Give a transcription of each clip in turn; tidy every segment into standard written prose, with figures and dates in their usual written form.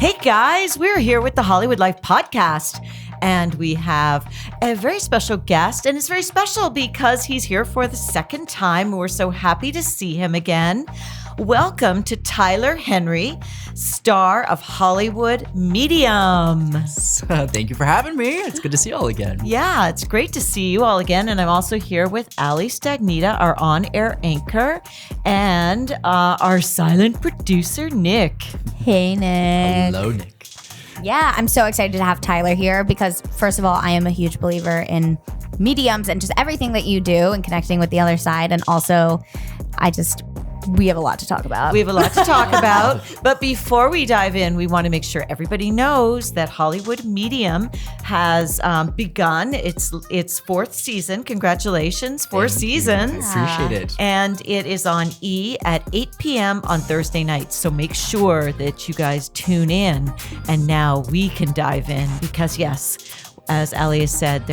Hey guys, we're here with the Hollywoodlife podcast, and we have a very special guest, and it's very special because he's here for the second time. We're so happy to see him again. Welcome to Tyler Henry, star of Hollywood Medium. Thank you for having me. It's good to see you all again. Yeah, it's great to see you all again. And I'm also here with Ali Stagnitta, our on-air anchor, and our silent producer, Nick. Hey, Nick. Hello, Nick. Yeah, I'm so excited to have Tyler here because, first of all, I am a huge believer in mediums and just everything that you do and connecting with the other side. And also, we have a lot to talk about. We have a lot to talk about. But before we dive in, we want to make sure everybody knows that Hollywood Medium has begun its fourth season. Congratulations, four seasons. Appreciate it. And it is on E at 8 p.m. on Thursday nights. So make sure that you guys tune in. And now we can dive in because, yes, as Ali has said,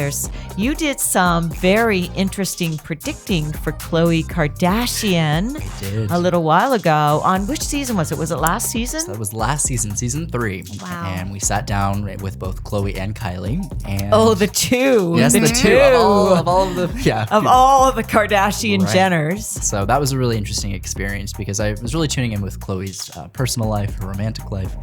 you did some very interesting predicting for Khloe Kardashian I did. a little while ago. On which season was it? Was it last season? So that was last season, season 3. Wow. And we sat down with both Khloe and Kylie. And The two. yes, the two. Of all of the Kardashian Right. Jenners. So that was a really interesting experience because I was really tuning in with Khloe's personal life, her romantic life.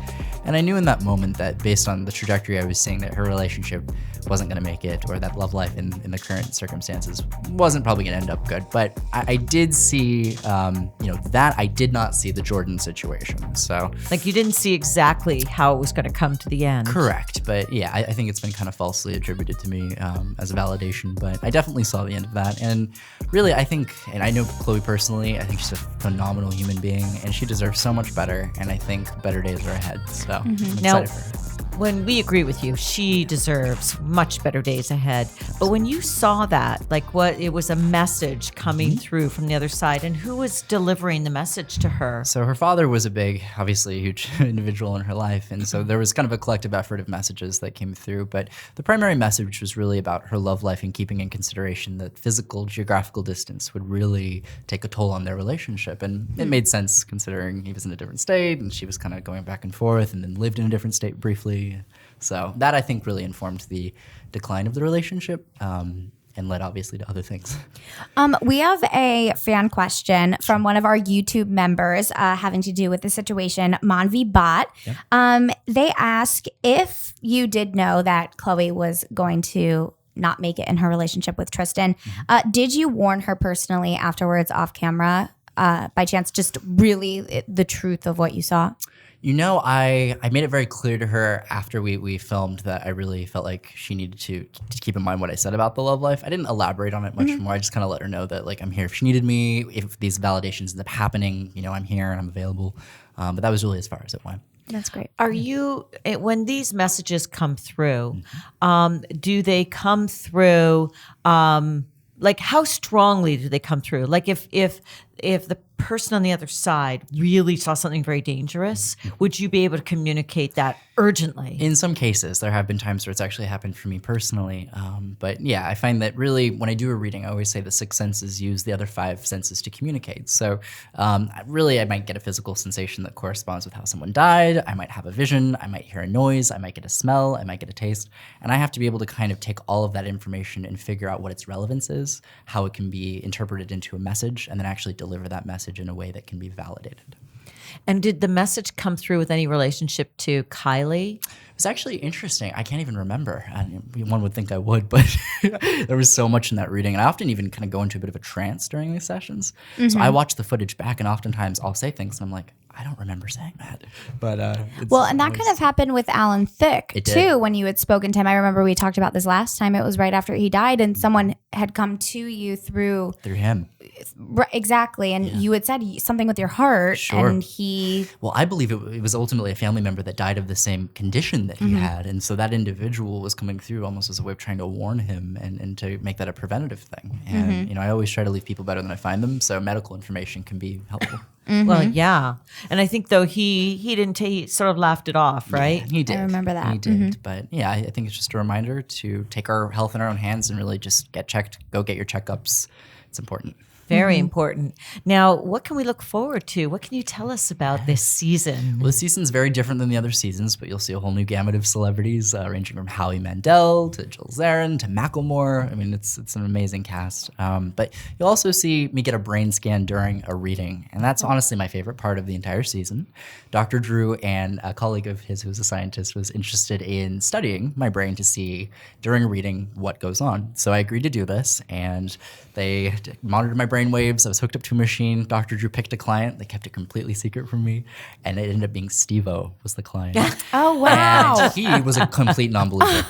And I knew in that moment that based on the trajectory I was seeing that her relationship wasn't going to make it, or that love life in the current circumstances wasn't probably going to end up good. But I did see, that I did not see the Jordyn situation. So Like you didn't see exactly how it was going to come to the end. correct. But yeah, I think it's been kind of falsely attributed to me as a validation. But I definitely saw the end of that. And really, I think, and I know Khloe personally, I think she's a phenomenal human being and she deserves so much better. And I think better days are ahead. So I'm excited for her. When we agree with you, she deserves much better days ahead. But when you saw that, it was a message coming through from the other side, and who was delivering the message to her? So her father was obviously a huge individual in her life. And so there was kind of a collective effort of messages that came through. But the primary message was really about her love life and keeping in consideration that physical, geographical distance would really take a toll on their relationship. And it made sense considering he was in a different state and she was kind of going back and forth and then lived in a different state briefly. So that I think really informed the decline of the relationship and led obviously to other things. We have a fan question from one of our YouTube members having to do with the situation, Manvi Bot. Yeah. They ask if you did know that Khloe was going to not make it in her relationship with Tristan. Did you warn her personally afterwards off camera by chance, just really the truth of what you saw? I made it very clear to her after we filmed that I really felt like she needed to keep in mind what I said about the love life. I didn't elaborate on it much more. I just kind of let her know that I'm here if she needed me. If these validations end up happening, I'm here and I'm available. But that was really as far as it went. That's great. Are you, when these messages come through, do they come through, how strongly do they come through? Like if the person on the other side really saw something very dangerous, would you be able to communicate that urgently? In some cases, there have been times where it's actually happened for me personally. But yeah, I find that really when I do a reading, I always say the 6 senses use the other 5 senses to communicate. So really, I might get a physical sensation that corresponds with how someone died. I might have a vision. I might hear a noise. I might get a smell. I might get a taste. And I have to be able to kind of take all of that information and figure out what its relevance is, how it can be interpreted into a message, and then actually deliver that message in a way that can be validated. And did the message come through with any relationship to Kylie? It was actually interesting. I can't even remember. One would think I would, but there was so much in that reading. And I often even kind of go into a bit of a trance during these sessions. So I watch the footage back and oftentimes I'll say things and I'm like, I don't remember saying that. But and that kind of happened with Alan Thicke too. When you had spoken to him, I remember we talked about this last time. It was right after he died, and someone had come to you through him. Right, exactly, and you had said something with your heart, and he. Well, I believe it was ultimately a family member that died of the same condition that he had, and so that individual was coming through almost as a way of trying to warn him and to make that a preventative thing. And I always try to leave people better than I find them, so medical information can be helpful. Well, yeah. And I think, though, he didn't he sort of laughed it off, right? Yeah, he did. I remember that. He did. But yeah, I think it's just a reminder to take our health in our own hands and really just get checked, go get your checkups. It's important. Very important. Now, what can we look forward to? What can you tell us about this season? Well, this season's very different than the other seasons, but you'll see a whole new gamut of celebrities, ranging from Howie Mandel to Jill Zarin to Macklemore. I mean, it's an amazing cast. But you'll also see me get a brain scan during a reading, and that's honestly my favorite part of the entire season. Dr. Drew and a colleague of his who's a scientist was interested in studying my brain to see during a reading what goes on. So I agreed to do this, and they monitored my brain waves. I was hooked up to a machine. Dr. Drew picked a client. They kept it completely secret from me, and it ended up being Steve-O was the client. Oh, wow. And he was a complete non-believer.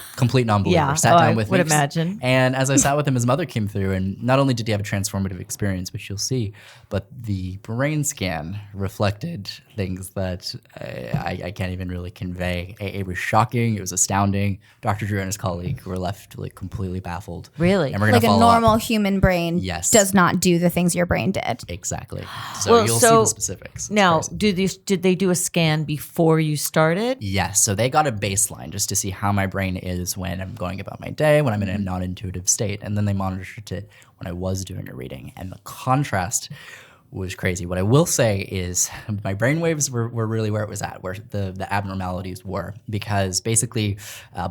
Yeah. Sat down with I would me. imagine. And as I sat with him, his mother came through, and not only did he have a transformative experience, which you'll see, but the brain scan reflected things that I can't even really convey. It was shocking. It was astounding. Dr. Drew and his colleague were left like completely baffled. Really? And we're gonna Like a follow normal up. human brain Yes. does not do the things your brain did. Exactly. So you'll see the specifics. It's Now, crazy. did they do a scan before you started? Yes. So they got a baseline just to see how my brain is when I'm going about my day, when I'm in a non-intuitive state. And then they monitored it when I was doing a reading. And the contrast was crazy. What I will say is my brain waves were really where it was at, where the abnormalities were. Because basically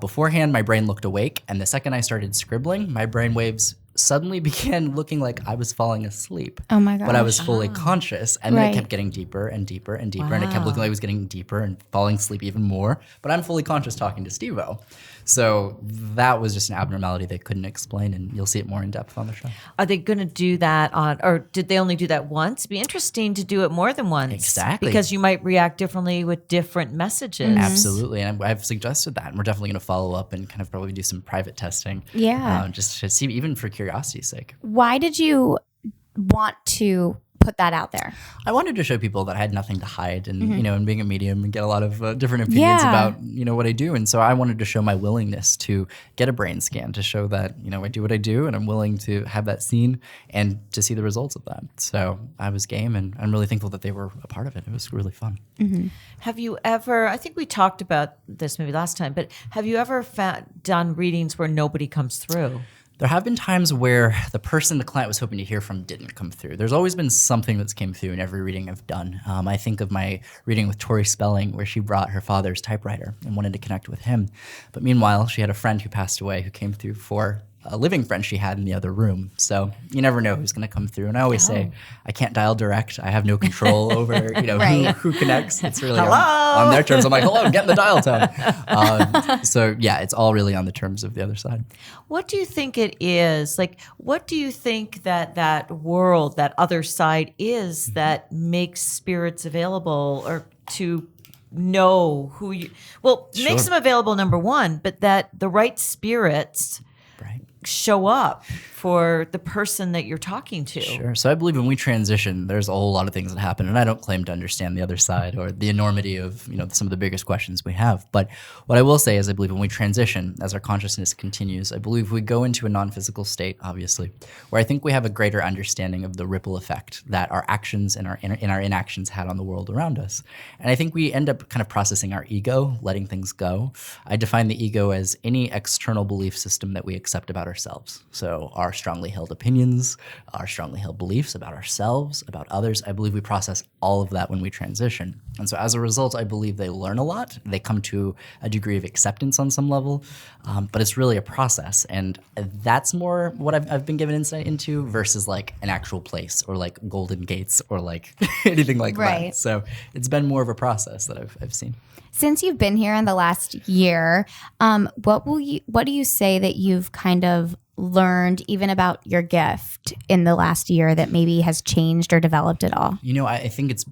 beforehand, my brain looked awake. And the second I started scribbling, my brain waves suddenly began looking like I was falling asleep. Oh my gosh. But I was fully conscious. And then Right. it kept getting deeper and deeper and deeper. And it kept looking like I was getting deeper and falling asleep even more. But I'm fully conscious talking to Steve-O. So that was just an abnormality they couldn't explain. And you'll see it more in depth on the show. Are they going to do that or did they only do that once? It'd be interesting to do it more than once. Exactly. Because you might react differently with different messages. Absolutely. And I've suggested that. And we're definitely going to follow up and kind of probably do some private testing. Yeah. Just to see, even for curiosity's sake. Why did you want to put that out there? I wanted to show people that I had nothing to hide and, and being a medium and get a lot of different opinions about, what I do. And so I wanted to show my willingness to get a brain scan to show that, I do what I do and I'm willing to have that seen and to see the results of that. So I was game and I'm really thankful that they were a part of it. It was really fun. Have you ever, I think we talked about this maybe last time, but have you ever done readings where nobody comes through? There have been times where the person the client was hoping to hear from didn't come through. There's always been something that's came through in every reading I've done. I think of my reading with Tori Spelling where she brought her father's typewriter and wanted to connect with him. But meanwhile, she had a friend who passed away who came through for a living friend she had in the other room. So you never know who's going to come through. And I always say, I can't dial direct. I have no control over Right. who connects. It's really on their terms. I'm like, hello, get in the dial tone. So yeah, it's all really on the terms of the other side. What do you think it is? Like, what do you think that world, that other side is that makes spirits available or to know who you, makes them available, number one, but that the right spirits show up for the person that you're talking to. Sure. So I believe when we transition, there's a whole lot of things that happen, and I don't claim to understand the other side or the enormity of some of the biggest questions we have. But what I will say is I believe when we transition, as our consciousness continues, I believe we go into a non-physical state, obviously, where I think we have a greater understanding of the ripple effect that our actions and our inactions had on the world around us. And I think we end up kind of processing our ego, letting things go. I define the ego as any external belief system that we accept about ourselves. So our strongly held opinions, our strongly held beliefs about ourselves, about others. I believe we process all of that when we transition. And so as a result, I believe they learn a lot. They come to a degree of acceptance on some level, but it's really a process. And that's more what I've been given insight into versus like an actual place or like golden gates or like anything like that. So it's been more of a process that I've seen. Since you've been here in the last year, what do you say that you've kind of learned even about your gift in the last year that maybe has changed or developed at all? I think it's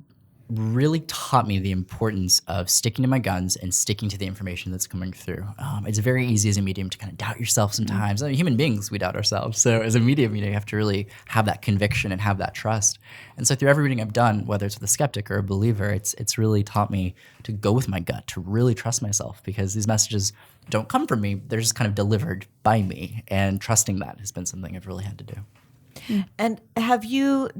really taught me the importance of sticking to my guns and sticking to the information that's coming through. It's very easy as a medium to kind of doubt yourself sometimes. Human beings, we doubt ourselves. So as a medium, you have to really have that conviction and have that trust. And so through every reading I've done, whether it's with a skeptic or a believer, it's really taught me to go with my gut, to really trust myself, because these messages don't come from me. They're just kind of delivered by me. And trusting that has been something I've really had to do. And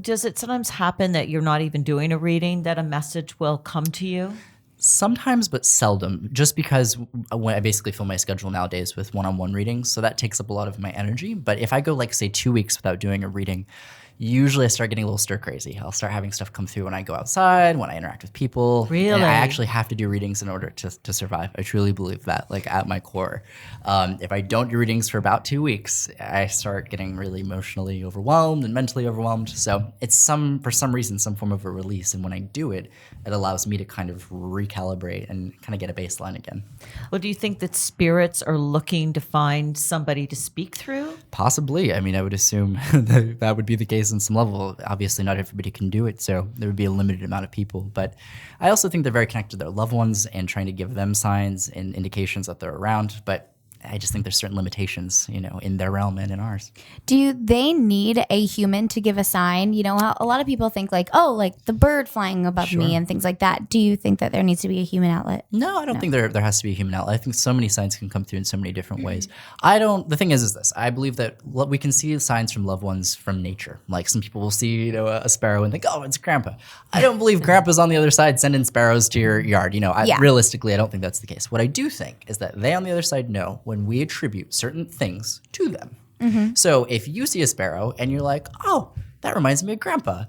does it sometimes happen that you're not even doing a reading, that a message will come to you? Sometimes, but seldom, just because when I basically fill my schedule nowadays with one-on-one readings, so that takes up a lot of my energy. But if I go, like, say, 2 weeks without doing a reading, usually I start getting a little stir crazy. I'll start having stuff come through when I go outside, when I interact with people. Really? And I actually have to do readings in order to survive. I truly believe that, like at my core. If I don't do readings for about 2 weeks, I start getting really emotionally overwhelmed and mentally overwhelmed. So it's for some reason, some form of a release. And when I do it, it allows me to kind of recalibrate and kind of get a baseline again. Well, do you think that spirits are looking to find somebody to speak through? Possibly. I mean, I would assume that would be the case on some level. Obviously, not everybody can do it, so there would be a limited amount of people. But I also think they're very connected to their loved ones and trying to give them signs and indications that they're around. But I just think there's certain limitations, in their realm and in ours. Do they need a human to give a sign? How a lot of people think like the bird flying above me and things like that. Do you think that there needs to be a human outlet? No, I don't think there has to be a human outlet. I think so many signs can come through in so many different ways. The thing is this. I believe that we can see signs from loved ones from nature. Like some people will see, a sparrow and think, oh, it's grandpa. I don't believe grandpa's on the other side sending sparrows to your yard. Realistically, I don't think that's the case. What I do think is that they on the other side know when we attribute certain things to them. Mm-hmm. So if you see a sparrow and you're like, oh, that reminds me of grandpa,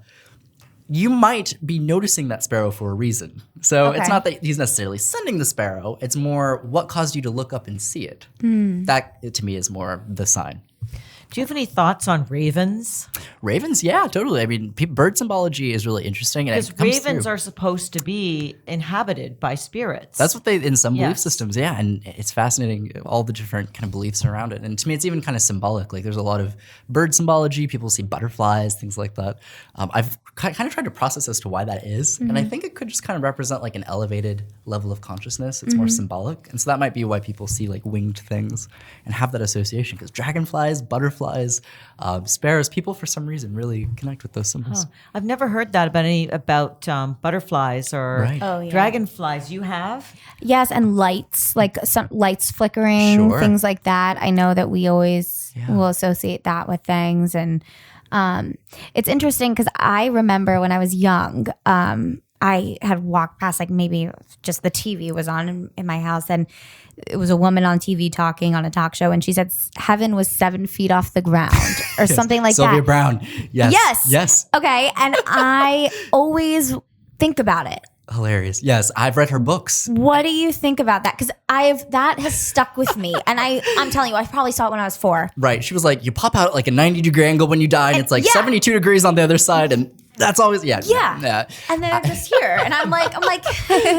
you might be noticing that sparrow for a reason. So It's not that he's necessarily sending the sparrow. It's more what caused you to look up and see it. That, to me, is more the sign. Do you have any thoughts on ravens? Ravens, yeah, totally. I mean, bird symbology is really interesting. Because ravens are supposed to be inhabited by spirits. That's what in some belief systems, yeah. And it's fascinating, all the different kind of beliefs around it. And to me, it's even kind of symbolic. Like there's a lot of bird symbology. People see butterflies, things like that. I've kind of tried to process as to why that is. And I think it could just kind of represent like an elevated level of consciousness. It's more symbolic. And so that might be why people see like winged things and have that association. Because dragonflies, butterflies, sparrows, people for some reason really connect with those symbols. I've never heard that about butterflies or dragonflies. You have? Yes, and lights, like some lights flickering, things like that. I know that we always will associate that with things. And it's interesting because I remember when I was young, I had walked past, like maybe just the TV was on in my house, and it was a woman on TV talking on a talk show, and she said heaven was 7 feet off the ground or something like Sylvia that. Brown. Yes. Okay. And I always think about it. Hilarious. Yes, I've read her books. What do you think about that? Because that has stuck with me, and I'm telling you, I probably saw it when I was 4. Right. She was like, you pop out at like a 90-degree angle when you die, and it's like 72 degrees on the other side, and that's always and they're just here, and I'm like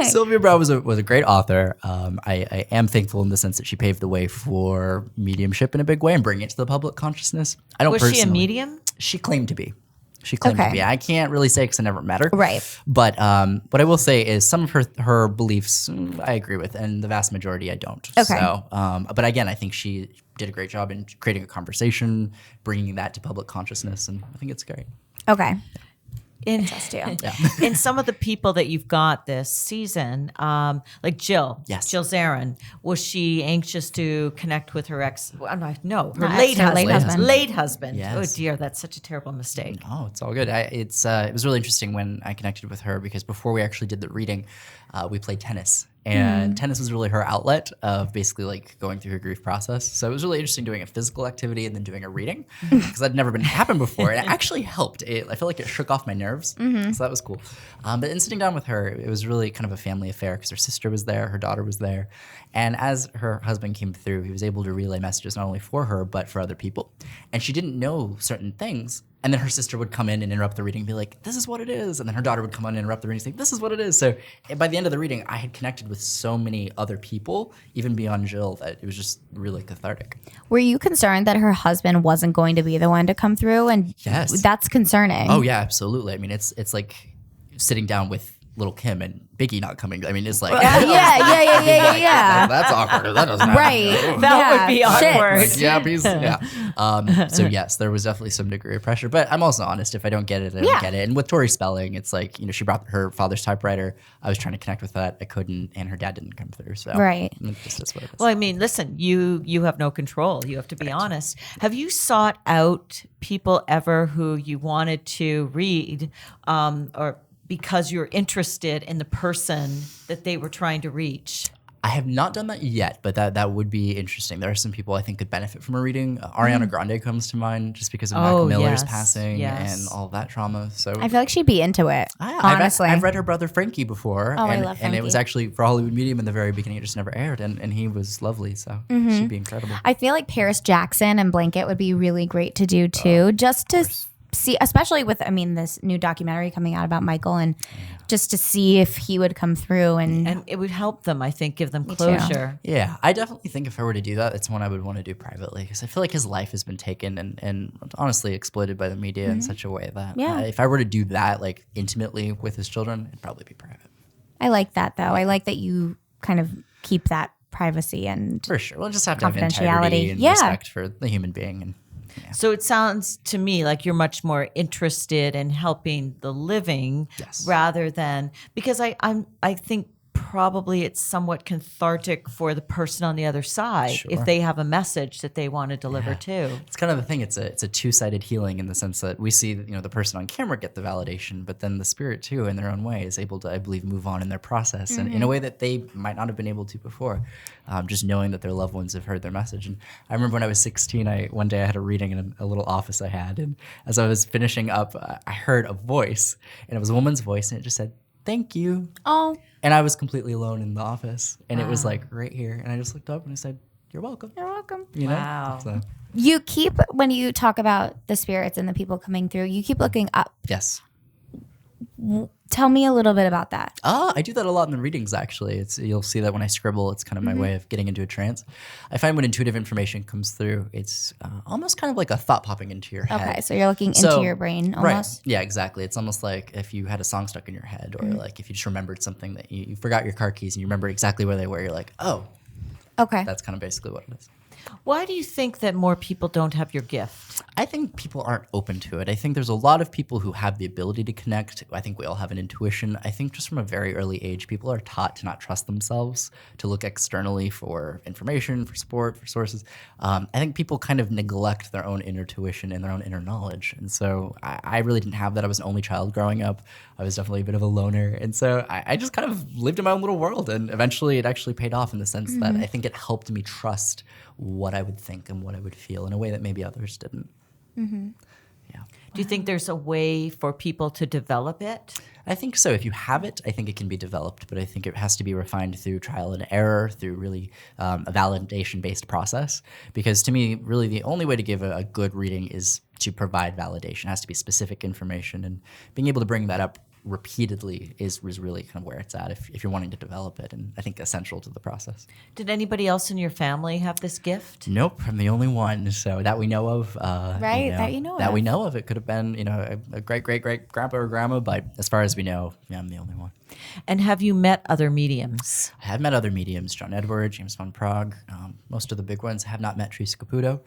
Sylvia Brown was a great author. I am thankful in the sense that she paved the way for mediumship in a big way and bringing it to the public consciousness. Was she a medium? She claimed to be. To be. I can't really say because I never met her. Right. But what I will say is some of her beliefs I agree with, and the vast majority I don't. Okay. So, but again, I think she did a great job in creating a conversation, bringing that to public consciousness, and I think it's great. Okay. In some of the people that you've got this season, like Jill, Jill Zarin, was she anxious to connect with her late husband? Yes. Oh dear, that's such a terrible mistake. Oh, it's all good. It was really interesting when I connected with her because before we actually did the reading, we played tennis. And tennis was really her outlet of basically like going through her grief process. So it was really interesting doing a physical activity and then doing a reading because that never happened before. And it actually helped. I feel like it shook off my nerves. So that was cool. But in sitting down with her, it was really kind of a family affair because her sister was there, her daughter was there. And as her husband came through, he was able to relay messages not only for her, but for other people. And she didn't know certain things. And then her sister would come in and interrupt the reading and be like, this is what it is. And then her daughter would come on and interrupt the reading and say, this is what it is. So by the end of the reading, I had connected with so many other people, even beyond Jill, that it was just really cathartic. Were you concerned that her husband wasn't going to be the one to come through? And yes, that's concerning. Oh, yeah, absolutely. I mean, it's like sitting down with Little Kim and Biggie not coming. I mean, it's like yeah. That's awkward. That doesn't happen. Right. That would be awkward. Yeah. So yes, there was definitely some degree of pressure. But I'm also honest. If I don't get it, I don't get it. And with Tori Spelling, it's like she brought her father's typewriter. I was trying to connect with that. I couldn't, and her dad didn't come through. So it just is what it is. Well, I mean, listen, you have no control. You have to be honest. Have you sought out people ever who you wanted to read, or because you're interested in the person that they were trying to reach? I have not done that yet, but that would be interesting. There are some people I think could benefit from a reading. Ariana Grande comes to mind just because of Mac Miller's passing and all that trauma. So I feel like she'd be into it, honestly. I've read her brother Frankie before. I love Frankie. And it was actually for Hollywood Medium in the very beginning. It just never aired, and he was lovely. So she'd be incredible. I feel like Paris Jackson and Blanket would be really great to do too, just to see, especially with, this new documentary coming out about Michael, and just to see if he would come through. And it would help them, I think, give them closure. Yeah, I definitely think if I were to do that, it's one I would want to do privately, because I feel like his life has been taken and honestly exploited by the media in such a way that if I were to do that like intimately with his children, it'd probably be private. I like that, though. I like that you kind of keep that privacy and for sure. We'll just have to have integrity and respect for the human being. And so it sounds to me like you're much more interested in helping the living rather than, because I think probably it's somewhat cathartic for the person on the other side if they have a message that they want to deliver too. It's kind of the thing. It's a two-sided healing in the sense that we see, the person on camera get the validation, but then the spirit too, in their own way, is able to, I believe, move on in their process and in a way that they might not have been able to before. Just knowing that their loved ones have heard their message. And I remember when I was 16, one day I had a reading in a little office I had, and as I was finishing up, I heard a voice, and it was a woman's voice, and it just said, "Thank you." Oh. And I was completely alone in the office, and it was like right here. And I just looked up and I said, "You're welcome." You're welcome. Wow. So, you keep, when you talk about the spirits and the people coming through, you keep looking up. yes. Tell me a little bit about that. I do that a lot in the readings, actually. You'll see that when I scribble, it's kind of my way of getting into a trance. I find when intuitive information comes through, it's almost kind of like a thought popping into your head. Okay, so you're looking into your brain almost? Right. Yeah, exactly. It's almost like if you had a song stuck in your head, or like if you just remembered something that you forgot your car keys and you remember exactly where they were, you're like, oh. Okay. That's kind of basically what it is. Why do you think that more people don't have your gift? I think people aren't open to it. I think there's a lot of people who have the ability to connect. I think we all have an intuition. I think just from a very early age, people are taught to not trust themselves, to look externally for information, for support, for sources. I think people kind of neglect their own inner tuition and their own inner knowledge. And so I really didn't have that. I was an only child growing up. I was definitely a bit of a loner. And so I just kind of lived in my own little world. And eventually it actually paid off in the sense that I think it helped me trust what I would think and what I would feel in a way that maybe others didn't. Yeah. Do you think there's a way for people to develop it? I think so. If you have it, I think it can be developed, but I think it has to be refined through trial and error, through really a validation-based process. Because to me, really the only way to give a good reading is to provide validation. It has to be specific information, and being able to bring that up repeatedly is really kind of where it's at if you're wanting to develop it, and I think essential to the process. Did anybody else in your family have this gift? Nope, I'm the only one, so that we know of. Right, that you know of. That we know of. It could have been, a great grandpa or grandma, but as far as we know, I'm the only one. And have you met other mediums? I have met other mediums, John Edward, James Van Prague, most of the big ones. I have not met Teresa Caputo.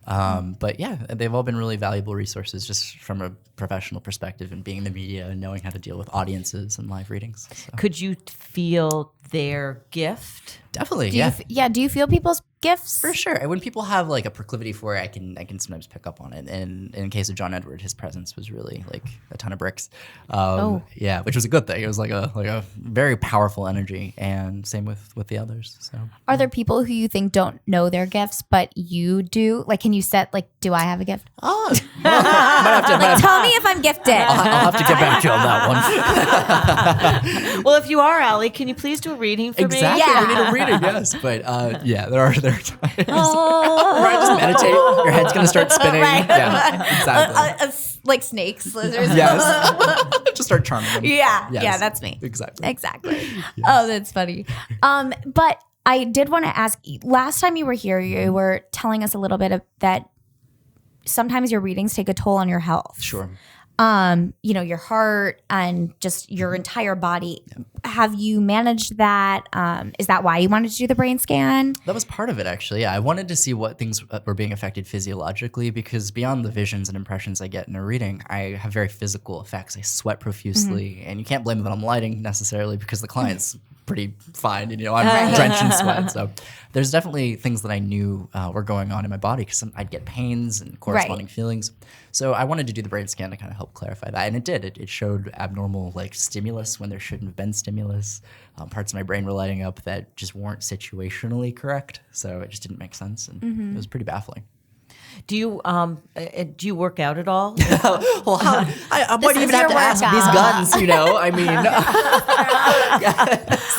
But yeah, they've all been really valuable resources just from a professional perspective and being in the media and knowing how to deal with audiences and live readings. So. Could you feel their gift? Definitely, Do you feel people's gifts? For sure. When people have like a proclivity for it, I can sometimes pick up on it. And in the case of John Edward, his presence was really like a ton of bricks. Yeah, which was a good thing. It was like a very powerful energy, and same with the others. So, are there people who you think don't know their gifts, but you do? Like, can you set do I have a gift? Oh, well, might have to, tell me if I'm gifted. I'll have to get back to you on that one. Well, if you are, Ali, can you please do a reading for me? Exactly. Yeah. We need a reading, yes. But there are times. Right, just meditate. Your head's gonna start spinning. Right. Yeah, exactly. Like snakes, lizards. Yes. Just start charming them. Yeah, Yes. yeah, that's me. Exactly. Yes. Oh, that's funny. But I did want to ask, last time you were here, you were telling us a little bit of that sometimes your readings take a toll on your health. Sure. Your heart and just your entire body. Yeah. Have you managed that? Is that why you wanted to do the brain scan? That was part of it, actually. Yeah, I wanted to see what things were being affected physiologically, because beyond the visions and impressions I get in a reading, I have very physical effects. I sweat profusely, and you can't blame it on lighting necessarily, because the clients pretty fine. You know, I'm drenched in sweat. So there's definitely things that I knew were going on in my body because I'd get pains and corresponding feelings. So I wanted to do the brain scan to kind of help clarify that. And it did. It showed abnormal like stimulus when there shouldn't have been stimulus. Parts of my brain were lighting up that just weren't situationally correct. So it just didn't make sense. And it was pretty baffling. Do you work out at all? Well, why do you even have to ask these guns? You know, I mean,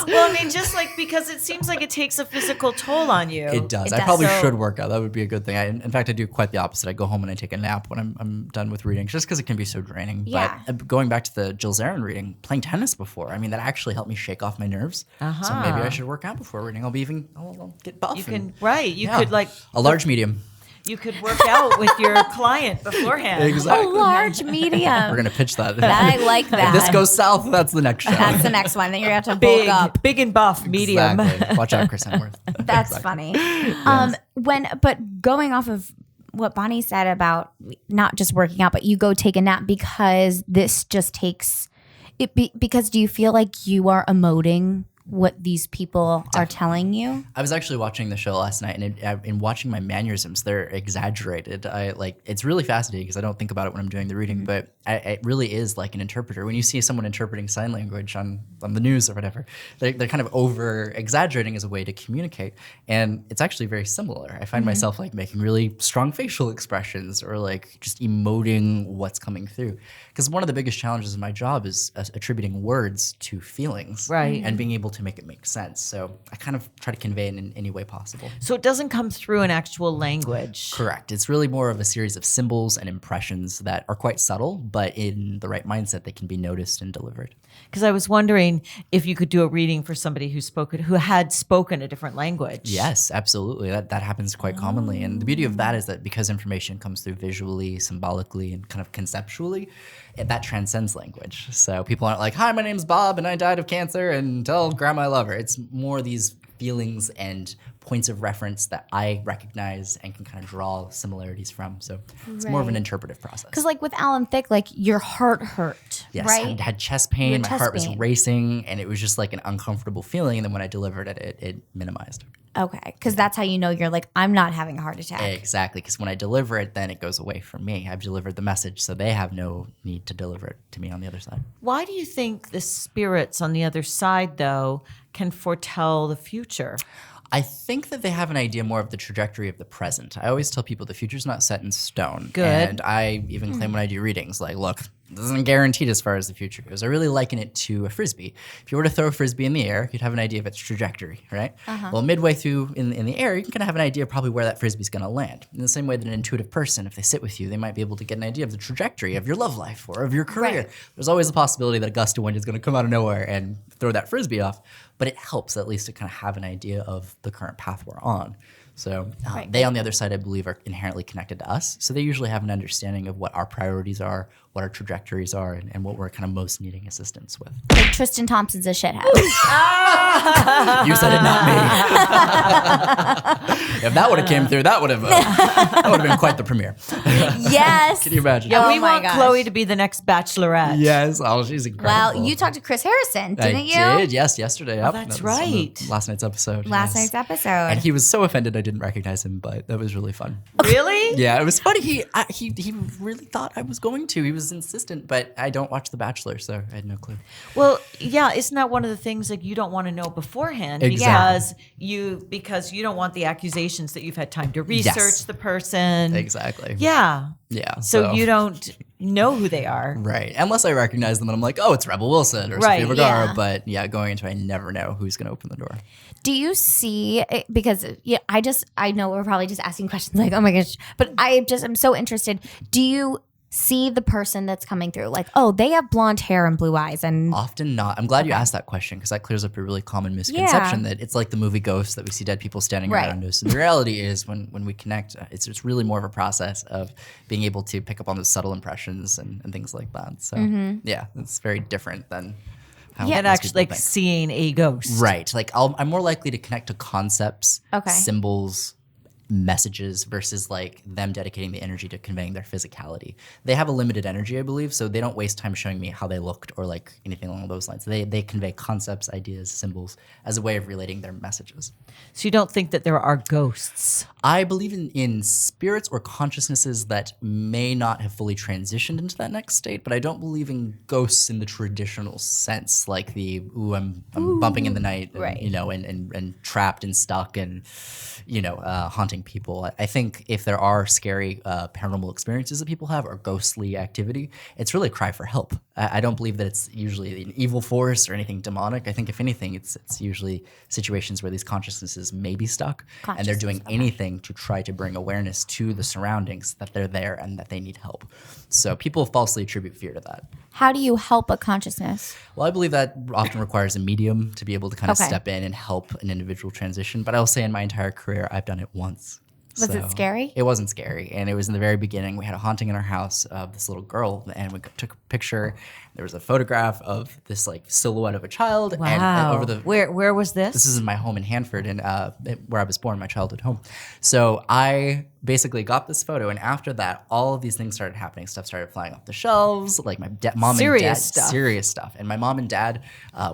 well, I mean, just like because it seems like it takes a physical toll on you. It does. I probably should work out. That would be a good thing. In fact, I do quite the opposite. I go home and I take a nap when I'm done with reading, just because it can be so draining. Yeah. But going back to the Jill Zarin reading, playing tennis before, I mean, that actually helped me shake off my nerves. So maybe I should work out before reading. I'll get buff. You could like a large medium. You could work out with your client beforehand. Exactly. A large medium. We're gonna pitch that. I like that. If this goes south, that's the next show. That's the next one. Then you're gonna have to bulk up. Big and buff, medium. Exactly. Watch out, Chris Hemsworth. That's funny. But going off of what Bonnie said about not just working out, but you go take a nap because this just takes it. Because do you feel like you are emoting what these people are telling you? I was actually watching the show last night, and in watching my mannerisms, they're exaggerated. It's really fascinating because I don't think about it when I'm doing the reading, but it really is like an interpreter. When you see someone interpreting sign language on the news or whatever, they're kind of over exaggerating as a way to communicate, and it's actually very similar. I find myself like making really strong facial expressions or like just emoting what's coming through, because one of the biggest challenges of my job is attributing words to feelings, right, and being able to make it make sense. So I kind of try to convey it in any way possible. So it doesn't come through in actual language. Correct. It's really more of a series of symbols and impressions that are quite subtle, but in the right mindset, they can be noticed and delivered. Because I was wondering if you could do a reading for somebody who had spoken a different language. Yes, absolutely. That happens quite commonly. And the beauty of that is that because information comes through visually, symbolically, and kind of conceptually, that transcends language. So people aren't like, hi, my name's Bob and I died of cancer and tell grandma I love her. It's more these feelings and points of reference that I recognize and can kind of draw similarities from. So it's more of an interpretive process. Because like with Alan Thicke, like your heart hurt, yes, right? I had chest pain, my heart was pain. racing, and it was just like an uncomfortable feeling. And then when I delivered it, it minimized. Okay, because that's how you know you're like, I'm not having a heart attack. Exactly, because when I deliver it, then it goes away from me. I've delivered the message, so they have no need to deliver it to me on the other side. Why do you think the spirits on the other side, though, can foretell the future? I think that they have an idea more of the trajectory of the present. I always tell people the future's not set in stone. Good. And I even claim when I do readings, like, look, this isn't guaranteed as far as the future goes. I really liken it to a Frisbee. If you were to throw a Frisbee in the air, you'd have an idea of its trajectory, right? Well, midway through in the air, you can kind of have an idea of probably where that Frisbee's going to land. In the same way that an intuitive person, if they sit with you, they might be able to get an idea of the trajectory of your love life or of your career. Right. There's always a possibility that a gust of wind is going to come out of nowhere and throw that Frisbee off, but it helps at least to kind of have an idea of the current path we're on. So they on the other side, I believe, are inherently connected to us. So they usually have an understanding of what our priorities are, what our trajectories are, and what we're kind of most needing assistance with. Like Tristan Thompson's a shithead. You said it, not me. If that would have came through, that would have been quite the premiere. Yes. Can you imagine? Yeah, we Oh my want gosh. Khloe to be the next Bachelorette. Yes. Oh, she's incredible. Well, you talked to Chris Harrison, didn't you? I did. Yes, yesterday. Yep. that's That was on right. the last night's episode. Last yes. night's episode. And he was so offended I didn't recognize him, but that was really fun. Really? Yeah, it was funny. He really thought I was going to. He was insistent, but I don't watch The Bachelor, so I had no clue. Well, yeah, isn't that one of the things like you don't want to know beforehand Exactly. because you don't want the accusations that you've had time to research Yes. the person. Exactly. Yeah. Yeah. So you don't know who they are. Right. Unless I recognize them and I'm like, oh, it's Rebel Wilson or Right, Sofia Vergara. yeah. But yeah, going into it, I never know who's going to open the door. Do you see, because I know we're probably just asking questions like, oh my gosh, but I'm so interested. Do you see the person that's coming through? Like, oh, they have blonde hair and blue eyes and Often not. I'm glad you asked that question because that clears up a really common misconception that it's like the movie Ghost that we see dead people standing Right. around us. And the reality is when we connect, it's really more of a process of being able to pick up on those subtle impressions and things like that. So yeah, it's very different than how And most actually people like think. seeing a ghost. Right. Like I'm more likely to connect to concepts, Okay. symbols, messages versus like them dedicating the energy to conveying their physicality. They have a limited energy, I believe, so they don't waste time showing me how they looked or like anything along those lines. They convey concepts, ideas, symbols as a way of relating their messages. So you don't think that there are ghosts? I believe in spirits or consciousnesses that may not have fully transitioned into that next state, but I don't believe in ghosts in the traditional sense, like the I'm bumping in the night, and, right. and trapped and stuck and haunting people. I think if there are scary paranormal experiences that people have or ghostly activity, it's really a cry for help. I don't believe that it's usually an evil force or anything demonic. I think if anything, it's usually situations where these consciousnesses may be stuck and they're doing anything to try to bring awareness to the surroundings that they're there and that they need help. So people falsely attribute fear to that. How do you help a consciousness? Well, I believe that often requires a medium to be able to kind of Okay. step in and help an individual transition. But I'll say in my entire career, I've done it once. Was it scary? It wasn't scary. And it was in the very beginning. We had a haunting in our house of this little girl, and we took a picture. There was a photograph of this like silhouette of a child. Wow. And over the Where was this? This is in my home in Hanford, and where I was born, my childhood home. So I basically got this photo, and after that, all of these things started happening. Stuff started flying off the shelves, like my mom and dad, serious stuff. And my mom and dad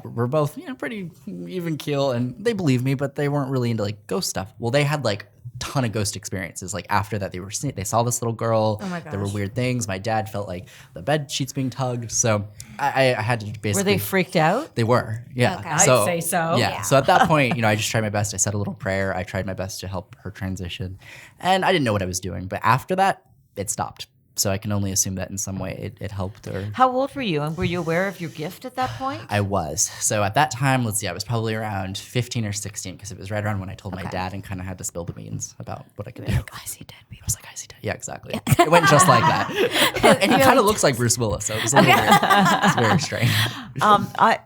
were both, pretty even keel, and they believed me, but they weren't really into like ghost stuff. Well, they had like ton of ghost experiences. Like after that, they saw this little girl. Oh my gosh. There were weird things. My dad felt like the bed sheets being tugged. So I had to basically. Were they freaked out? They were, yeah. Okay. I'd say so. Yeah. So at that point, I just tried my best. I said a little prayer. I tried my best to help her transition, and I didn't know what I was doing. But after that, it stopped. So I can only assume that in some way it helped. Or How old were you? And were you aware of your gift at that point? I was. So at that time, let's see, I was probably around 15 or 16 because it was right around when I told my dad and kind of had to spill the beans about what I could do. Like, I see dead people. I was like, I see dead. Yeah, exactly. It went just like that. And he kind of looks like Bruce Willis, so it was a little weird. It's very strange.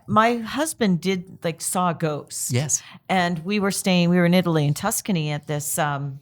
My husband did saw a ghost. Yes. And we were in Italy in Tuscany at this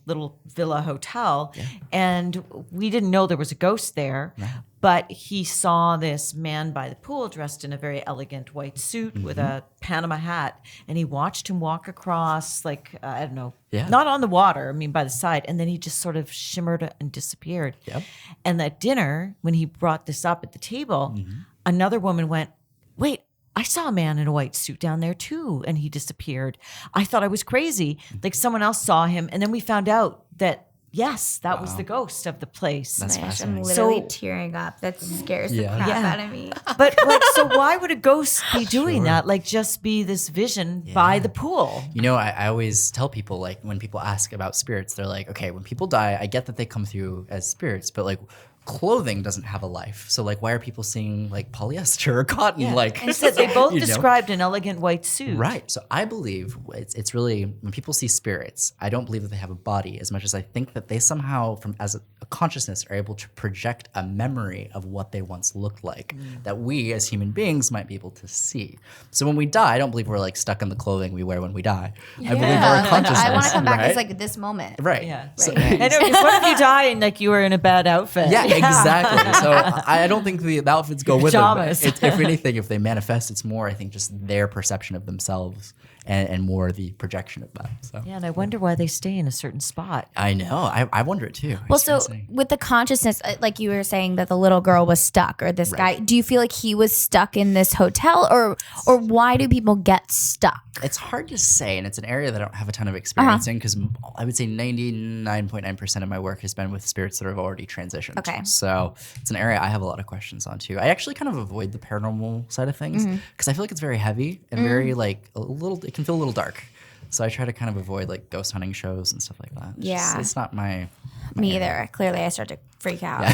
little villa hotel, and we didn't know there was a ghost there. Right. But he saw this man by the pool dressed in a very elegant white suit with a Panama hat, and he watched him walk across, I don't know, not on the water, by the side, and then he just sort of shimmered and disappeared. Yep. And at dinner, when he brought this up at the table, another woman went, "Wait, I saw a man in a white suit down there too," and he disappeared. I thought I was crazy. Like someone else saw him, and then we found out that yes, that was the ghost of the place. That's Gosh, I'm fascinating. literally tearing up. That scares the crap out of me. But so why would a ghost be doing that? Just be this vision by the pool. I always tell people, when people ask about spirits, they're like, okay, when people die, I get that they come through as spirits, but clothing doesn't have a life. So why are people seeing polyester or cotton? Instead, they both described an elegant white suit. Right. So I believe it's really, when people see spirits, I don't believe that they have a body as much as I think that they somehow, as a consciousness, are able to project a memory of what they once looked like that we as human beings might be able to see. So when we die, I don't believe we're stuck in the clothing we wear when we die. I believe we're a consciousness. I want to come back. Right? It's this moment. Right. Yeah. So, I know, because what if you die and you were in a bad outfit? Yeah, exactly. So I don't think the outfits go with Pajamas. them. If anything, if they manifest, it's more, I think, just their perception of themselves and more the projection of that. So. Yeah, and I wonder why they stay in a certain spot. I know. I wonder it too. Well, It's so fascinating. with the consciousness, like you were saying that the little girl was stuck, or this guy, do you feel like he was stuck in this hotel, or why do people get stuck? It's hard to say, and it's an area that I don't have a ton of experience in because I would say 99.9% of my work has been with spirits that have already transitioned. Okay. So it's an area I have a lot of questions on too. I actually kind of avoid the paranormal side of things because I feel like it's very heavy and very it can feel a little dark. So I try to kind of avoid ghost hunting shows and stuff like that. It's not my Me area. either. Clearly, I start to freak out. Yeah.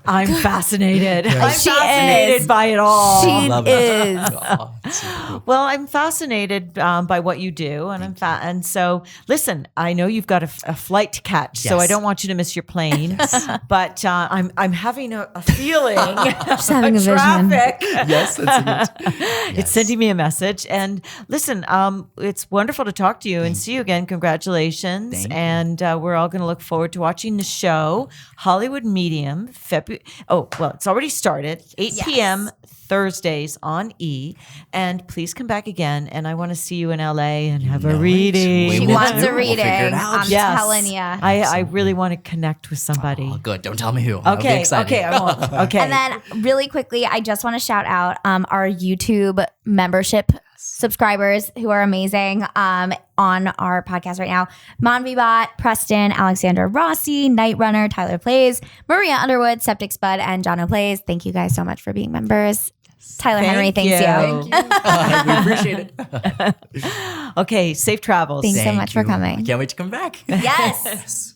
I'm fascinated. I'm She fascinated is. by it all. She Love is. it. Oh, it's super cool. Well, I'm fascinated by what you do, and and so listen. I know you've got a flight to catch, so I Yes. don't want you to miss your plane. But I'm having a feeling. Just having a vision. traffic. Yes, that's it. It's sending me a message. And listen, it's wonderful to talk to you and see you again. Congratulations. Thank you. And we're all going to look forward to watching the show, Hollywood Medium, February. Oh, well, it's already started. 8 p.m. Thursdays on E. And please come back again. And I want to see you in LA and have a reading. She wants a reading. I'm Yes. telling you. I really want to connect with somebody. Oh, good. Don't tell me who. I'll be excited. Okay, I won't. Okay. And then really quickly, I just want to shout out our YouTube membership subscribers who are amazing on our podcast right now. Monvibot, Preston, Alexander Rossi, Night Runner, Tyler Plays, Maria Underwood, Septic Spud, and Jono Plays. Thank you guys so much for being members. Tyler Henry, thanks you. We appreciate it. Okay, safe travels. Thanks so much for coming. I can't wait to come back. Yes.